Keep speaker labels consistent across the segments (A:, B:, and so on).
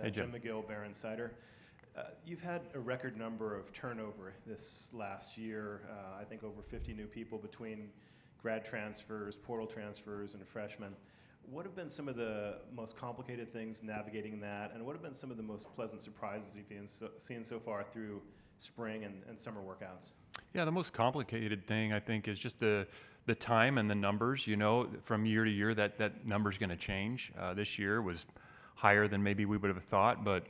A: Hey,
B: Jim
A: Jim.
B: McGill, Barron Cider. You've had a record number of turnover this last year. I think over 50 new people between grad transfers, portal transfers, and freshmen. What have been some of the most complicated things navigating that, and what have been some of the most pleasant surprises you've seen so far through spring and summer workouts?
A: Yeah, the most complicated thing, I think, is just the time and the numbers. You know, from year to year, that number's going to change. This year was higher than maybe we would have thought, but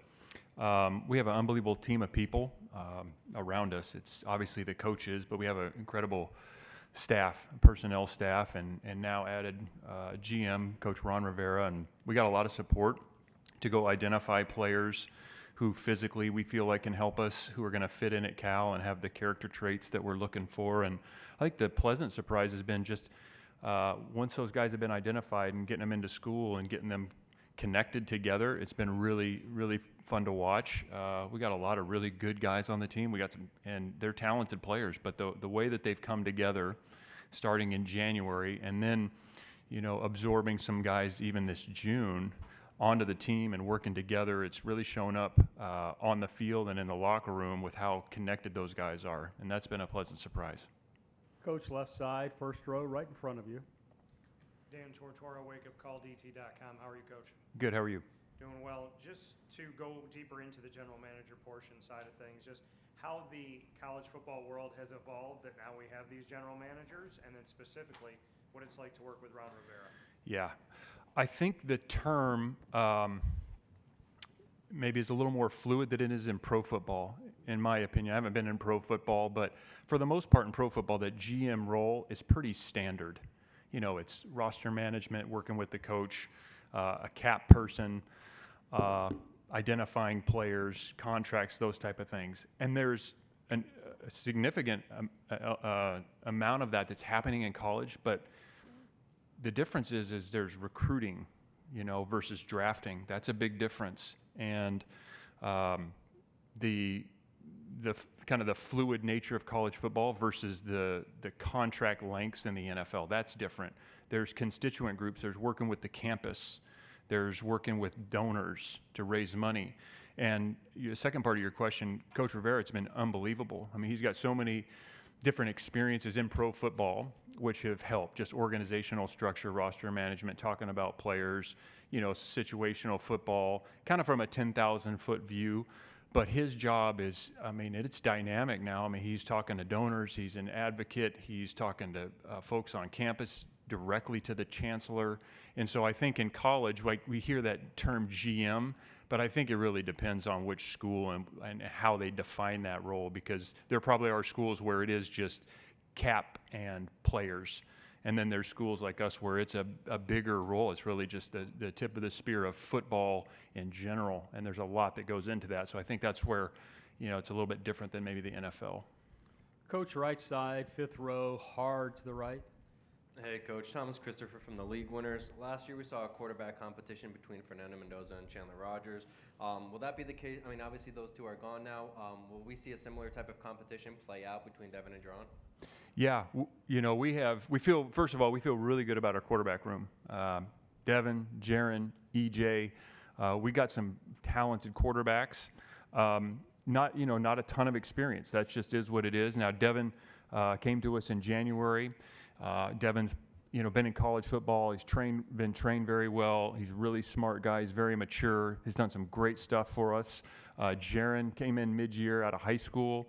A: we have an unbelievable team of people around us. It's obviously the coaches, but we have an incredible personnel staff, and now added GM, Coach Ron Rivera, and we got a lot of support to go identify players who physically we feel like can help us, who are going to fit in at Cal and have the character traits that we're looking for. And I think the pleasant surprise has been just once those guys have been identified and getting them into school and getting them connected together, it's been really, really fun to watch. We got a lot of really good guys on the team. We got some, and they're talented players, but the way that they've come together starting in January and then, you know, absorbing some guys even this June onto the team and working together, it's really shown up on the field and in the locker room with how connected those guys are, and that's been a pleasant surprise.
C: Coach, left side, first row, right in front of you.
D: Dan Tortora, wakeupcalldt.com. How are you, Coach?
A: Good, how are you?
D: Doing well. Just to go deeper into the general manager portion side of things, just how the college football world has evolved that now we have these general managers, and then specifically what it's like to work with Ron Rivera.
A: Yeah, I think the term maybe is a little more fluid than it is in pro football, in my opinion. I haven't been in pro football, but for the most part in pro football, the GM role is pretty standard. You know, it's roster management, working with the coach, a cap person, identifying players, contracts, those type of things. And there's a significant amount of that that's happening in college, but the difference is there's recruiting, you know, versus drafting. That's a big difference. And the kind of the fluid nature of college football versus the contract lengths in the NFL, that's different. There's constituent groups, there's working with the campus, there's working with donors to raise money. And the second part of your question, Coach Rivera, it's been unbelievable. I mean, he's got so many different experiences in pro football, which have helped, just organizational structure, roster management, talking about players, you know, situational football, kind of from a 10,000-foot view. But his job is, I mean, it's dynamic now. I mean, he's talking to donors, he's an advocate, he's talking to folks on campus, directly to the chancellor. And so I think in college, like, we hear that term GM, but I think it really depends on which school and how they define that role, because there probably are schools where it is just cap and players. And then there's schools like us where it's a bigger role. It's really just the tip of the spear of football in general. And there's a lot that goes into that. So I think that's where, you know, it's a little bit different than maybe the NFL.
C: Coach, right side, fifth row, hard to the right.
E: Hey, Coach. Thomas Christopher from the League Winners. Last year we saw a quarterback competition between Fernando Mendoza and Chandler Rogers. Will that be the case? I mean, obviously those two are gone now. Will we see a similar type of competition play out between Devin and Jaron?
A: Yeah, you know, we feel, first of all, we feel really good about our quarterback room. Devin, Jaron, EJ, we got some talented quarterbacks. Not a ton of experience. That just is what it is. Now, Devin came to us in January. Devin's, you know, been in college football. He's been trained very well. He's a really smart guy. He's very mature. He's done some great stuff for us. Jaron came in mid-year out of high school.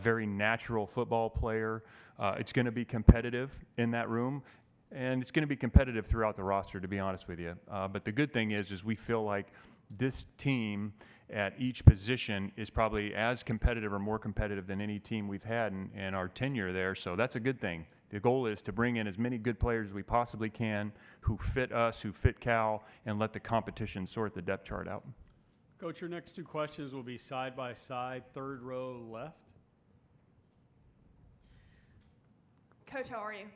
A: Very natural football player. It's going to be competitive in that room, and it's going to be competitive throughout the roster, to be honest with you. But the good thing is we feel like this team at each position is probably as competitive or more competitive than any team we've had in our tenure there. So that's a good thing. The goal is to bring in as many good players as we possibly can who fit us, who fit Cal, and let the competition sort the depth chart out.
C: Coach, your next two questions will be side by side, third row left.
F: Coach, how are you?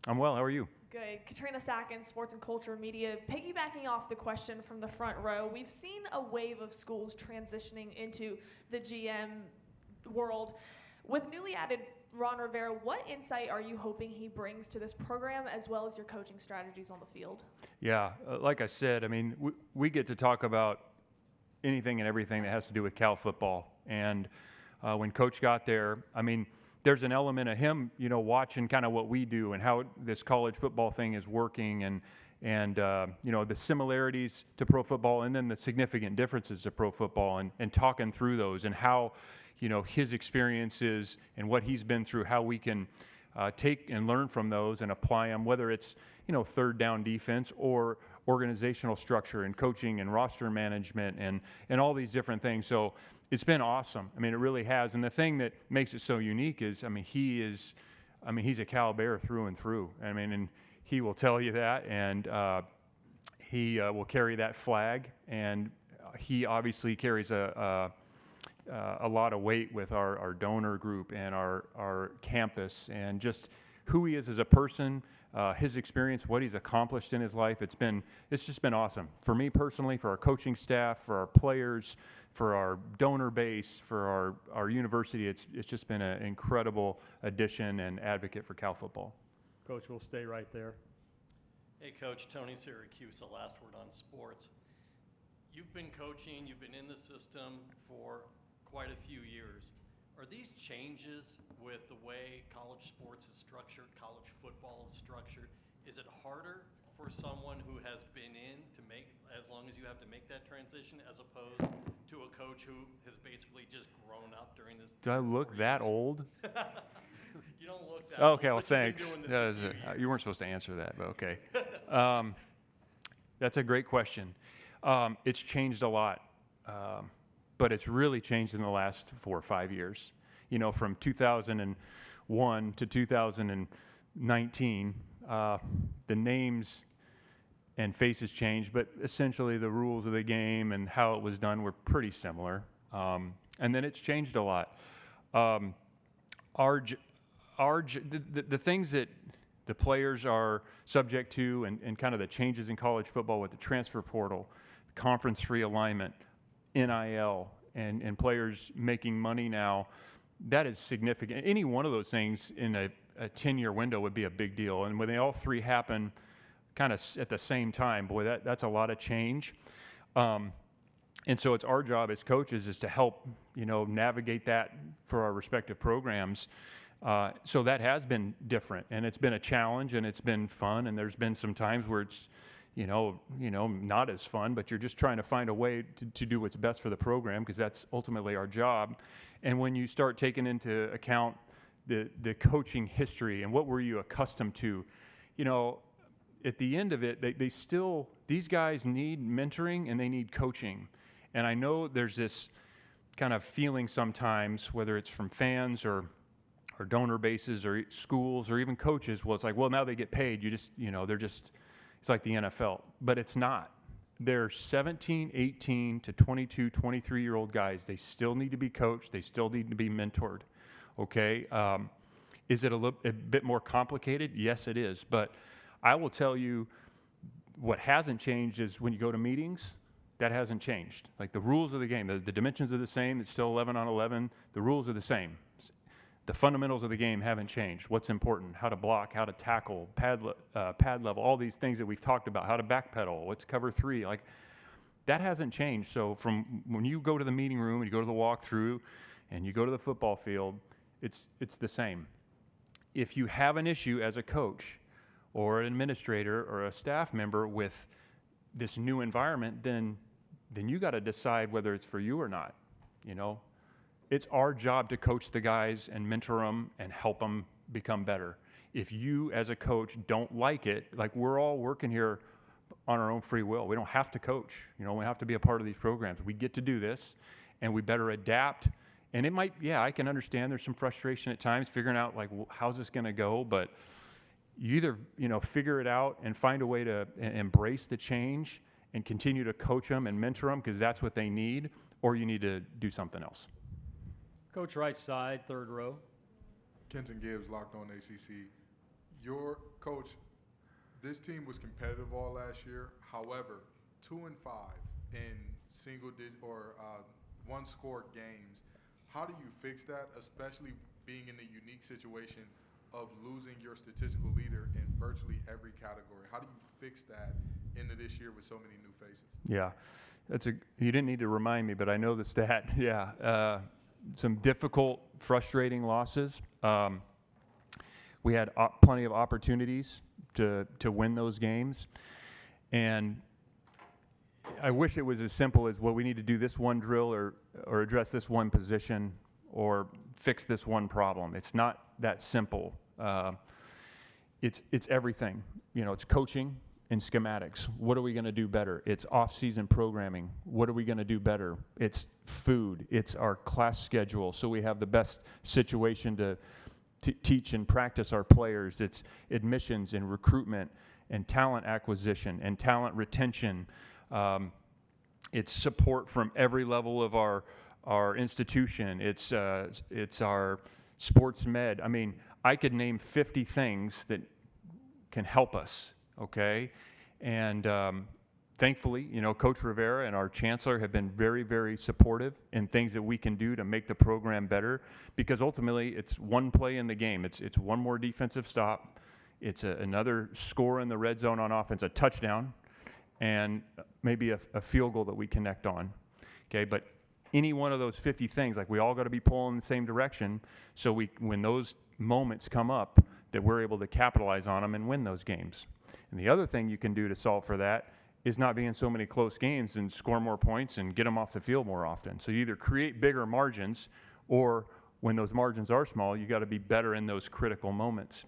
A: I'm well. How are you?
F: Good. Katrina Sackins, Sports and Culture Media. Piggybacking off the question from the front row, we've seen a wave of schools transitioning into the GM world. With newly added Ron Rivera, what insight are you hoping he brings to this program, as well as your coaching strategies on the field?
A: Yeah, like I said, I mean, we get to talk about anything and everything that has to do with Cal football. And when Coach got there, I mean, there's an element of him, you know, watching kind of what we do and how this college football thing is working, and you know, the similarities to pro football and then the significant differences to pro football, and talking through those and how, you know, his experiences and what he's been through, how we can take and learn from those and apply them, whether it's, you know, third down defense or organizational structure and coaching and roster management and all these different things. So it's been awesome. I mean, it really has. And the thing that makes it so unique is, I mean, he's a Cal Bear through and through. I mean, and he will tell you that, and he will carry that flag, and he obviously carries a lot of weight with our donor group and our campus, and just who he is as a person, his experience, what he's accomplished in his life. It's just been awesome for me personally, for our coaching staff, for our players, for our donor base, for our university. It's just been an incredible addition and advocate for Cal football.
C: Coach, we'll stay right there.
G: Hey, Coach, Tony Syracuse, the last word on sports. You've been coaching, you've been in the system for quite a few years. Are these changes with the way college sports is structured, college football is structured, is it harder for someone who has been in to make, as long as you have to make that transition, as opposed to a coach who has basically just grown up during this?
A: Do I look that old?
G: You don't look that
A: Okay, well,
G: old, but you've
A: thanks.
G: been doing this a few years.
A: You weren't supposed to answer that, but okay. That's a great question. It's changed a lot, but it's really changed in the last 4 or 5 years. You know, from 2001 to 2019, the names and faces changed, but essentially the rules of the game and how it was done were pretty similar. And then it's changed a lot. The things that the players are subject to, and kind of the changes in college football with the transfer portal, conference realignment, NIL, and players making money now, that is significant. Any one of those things in a 10-year window would be a big deal. And when they all three happen kind of at the same time, boy, that's a lot of change. And so it's our job as coaches is to help, you know, navigate that for our respective programs. So that has been different, and it's been a challenge, and it's been fun, and there's been some times where it's, you know, not as fun, but you're just trying to find a way to do what's best for the program, because that's ultimately our job. And when you start taking into account the coaching history and what were you accustomed to, you know, at the end of it, these guys need mentoring and they need coaching. And I know there's this kind of feeling sometimes, whether it's from fans or donor bases or schools or even coaches, well, it's like, well, now they get paid. It's like the NFL. But it's not. They're 17, 18 to 22, 23-year-old guys. They still need to be coached. They still need to be mentored, okay? Is it a bit more complicated? Yes, it is. But I will tell you what hasn't changed is when you go to meetings, that hasn't changed. Like the rules of the game, the dimensions are the same. It's still 11 on 11. The rules are the same. The fundamentals of the game haven't changed. What's important, how to block, how to tackle, pad level, all these things that we've talked about, how to backpedal, what's cover three, like that hasn't changed. So from when you go to the meeting room and you go to the walkthrough and you go to the football field, it's the same. If you have an issue as a coach or an administrator or a staff member with this new environment, then you got to decide whether it's for you or not, you know. It's our job to coach the guys and mentor them and help them become better. If you, as a coach, don't like it, like we're all working here on our own free will. We don't have to coach. You know, we have to be a part of these programs. We get to do this, and we better adapt. And it might, I can understand there's some frustration at times figuring out, like, how's this going to go? But you either, figure it out and find a way to embrace the change and continue to coach them and mentor them because that's what they need, or you need to do something else.
C: Coach right side, third row.
H: Kenton Gibbs, Locked On ACC. Your coach, this team was competitive all last year. However, 2-5 in single-digit or one-score games. How do you fix that, especially being in the unique situation of losing your statistical leader in virtually every category? How do you fix that into this year with so many new faces?
A: Yeah. You didn't need to remind me, but I know the stat. Yeah, some difficult, frustrating losses. We had plenty of opportunities to win those games, and I wish it was as simple as, well, we need to do this one drill or address this one position or fix this one problem. It's not that simple. It's everything. It's coaching and schematics. What are we going to do better? It's off-season programming. What are we going to do better? It's food. It's our class schedule, so we have the best situation to teach and practice our players. It's admissions and recruitment and talent acquisition and talent retention. It's support from every level of our institution. It's our sports med. I mean, I could name 50 things that can help us, okay? And thankfully, Coach Rivera and our chancellor have been very, very supportive in things that we can do to make the program better, because ultimately it's one play in the game. It's one more defensive stop. It's another score in the red zone on offense, a touchdown, and maybe a field goal that we connect on, okay? But any one of those 50 things, like, we all got to be pulling in the same direction, so when those moments come up, that we're able to capitalize on them and win those games. And the other thing you can do to solve for that is not be in so many close games and score more points and get them off the field more often. So you either create bigger margins, or when those margins are small, you got to be better in those critical moments.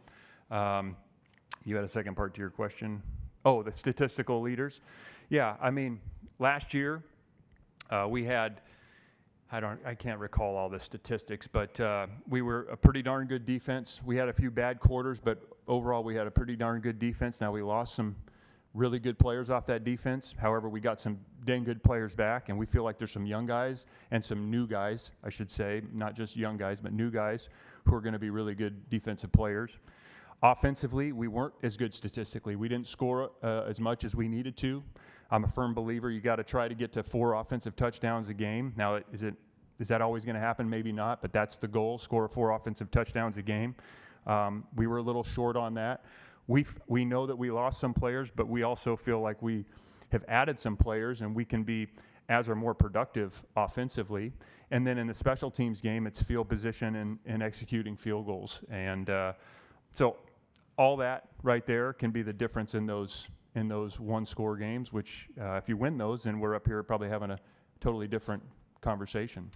A: You had a second part to your question. Oh, the statistical leaders. Yeah, I mean, last year we had, I can't recall all the statistics, but we were a pretty darn good defense. We had a few bad quarters, but overall we had a pretty darn good defense. Now, we lost some really good players off that defense. However, we got some dang good players back, and we feel like there's some young guys and some new guys, I should say, not just young guys, but new guys who are going to be really good defensive players. Offensively, we weren't as good statistically. We didn't score as much as we needed to. I'm a firm believer you got to try to get to 4 offensive touchdowns a game. Now, is that always going to happen? Maybe not, but that's the goal, score 4 offensive touchdowns a game. We were a little short on that. We know that we lost some players, but we also feel like we have added some players, and we can be as or more productive offensively. And then in the special teams game, it's field position and executing field goals. And so all that right there can be the difference in those one-score games, which if you win those, then we're up here probably having a totally different conversation.